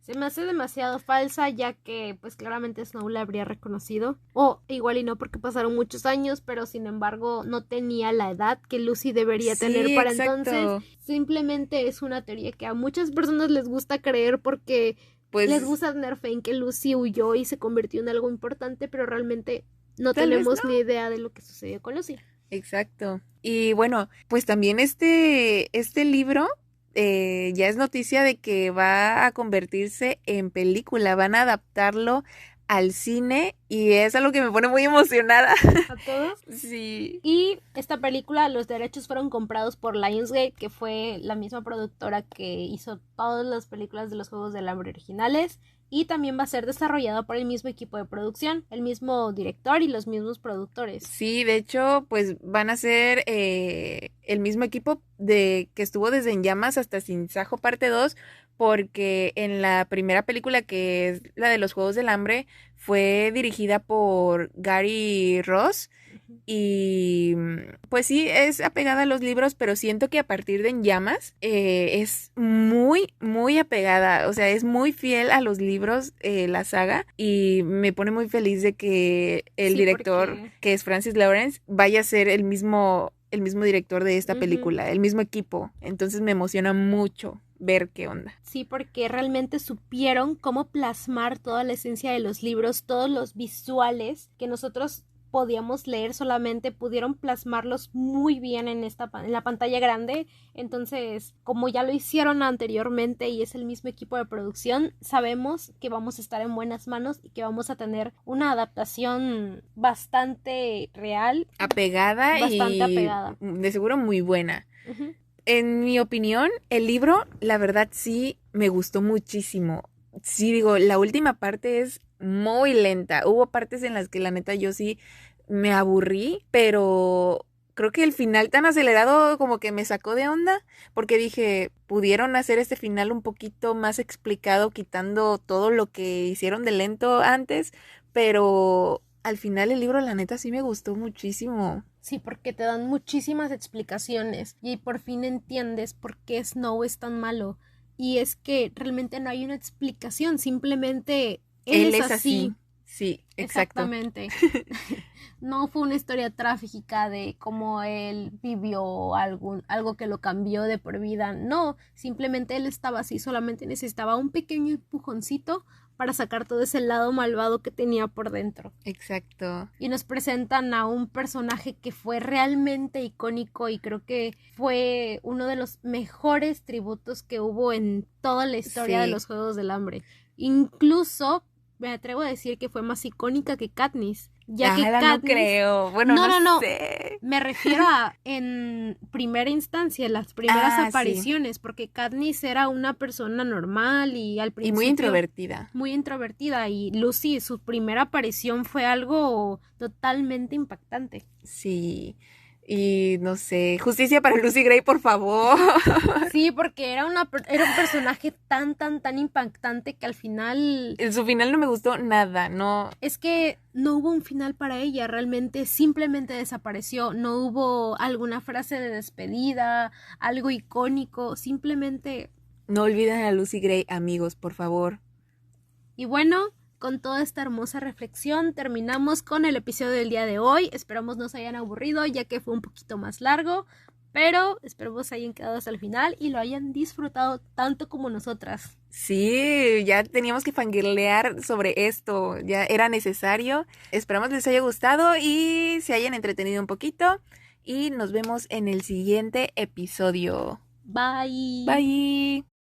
Se me hace demasiado falsa, ya que pues claramente Snow la habría reconocido, o igual y no, porque pasaron muchos años, pero sin embargo no tenía la edad que Lucy debería tener para exacto. entonces. Simplemente es una teoría que a muchas personas les gusta creer porque Pues les gusta tener fe en que Lucy huyó y se convirtió en algo importante, pero realmente no Tal vez tenemos no. ni idea de lo que sucedió con Lucy. Exacto. Y bueno, pues también este libro ya es noticia de que va a convertirse en película, van a adaptarlo al cine y es algo que me pone muy emocionada. ¿A todos? Sí. Y esta película, los derechos fueron comprados por Lionsgate, que fue la misma productora que hizo todas las películas de los Juegos del Hambre originales. Y también va a ser desarrollada por el mismo equipo de producción, el mismo director y los mismos productores. Sí, de hecho, pues van a ser el mismo equipo de que estuvo desde En Llamas hasta Sin Sajo parte 2, porque en la primera película, que es la de los Juegos del Hambre, fue dirigida por Gary Ross. Y pues sí, es apegada a los libros, pero siento que a partir de En Llamas es muy, muy apegada. O sea, es muy fiel a los libros, la saga. Y me pone muy feliz de que el director, que es Francis Lawrence, vaya a ser el mismo director de esta película, el mismo equipo. Entonces me emociona mucho ver qué onda. Sí, porque realmente supieron cómo plasmar toda la esencia de los libros, todos los visuales que nosotros podíamos leer solamente, pudieron plasmarlos muy bien en la pantalla grande. Entonces, como ya lo hicieron anteriormente y es el mismo equipo de producción, sabemos que vamos a estar en buenas manos y que vamos a tener una adaptación bastante real, apegada de seguro muy buena. En mi opinión, el libro, la verdad sí me gustó muchísimo. Sí, digo, la última parte es muy lenta. Hubo partes en las que la neta yo sí me aburrí, pero creo que el final tan acelerado como que me sacó de onda, porque dije, pudieron hacer este final un poquito más explicado, quitando todo lo que hicieron de lento antes, pero al final el libro la neta sí me gustó muchísimo. Sí, porque te dan muchísimas explicaciones y por fin entiendes por qué Snow es tan malo. Y es que realmente no hay una explicación, simplemente él es así. Sí, exacto. Exactamente. No fue una historia trágica de cómo él vivió algo que lo cambió de por vida. No, simplemente él estaba así, solamente necesitaba un pequeño empujoncito para sacar todo ese lado malvado que tenía por dentro. Exacto. Y nos presentan a un personaje que fue realmente icónico y creo que fue uno de los mejores tributos que hubo en toda la historia de los Juegos del Hambre. Incluso me atrevo a decir que fue más icónica que Katniss. Ya que Katniss, no creo. Bueno, no sé. Me refiero a en primera instancia, las primeras apariciones, porque Katniss era una persona normal y al principio... Y muy introvertida. Muy introvertida, y Lucy, su primera aparición fue algo totalmente impactante. Sí, y no sé, justicia para Lucy Gray, por favor. Sí, porque era un personaje tan impactante que al final... En su final no me gustó nada, no... Es que no hubo un final para ella, realmente simplemente desapareció, no hubo alguna frase de despedida, algo icónico, simplemente... No olviden a Lucy Gray, amigos, por favor. Y bueno, Con toda esta hermosa reflexión terminamos con el episodio del día de hoy. Esperamos no se hayan aburrido ya que fue un poquito más largo, pero esperemos se hayan quedado hasta el final y lo hayan disfrutado tanto como nosotras. Sí, ya teníamos que fangirlear sobre esto, ya era necesario. Esperamos les haya gustado y se hayan entretenido un poquito. Y nos vemos en el siguiente episodio. Bye. Bye.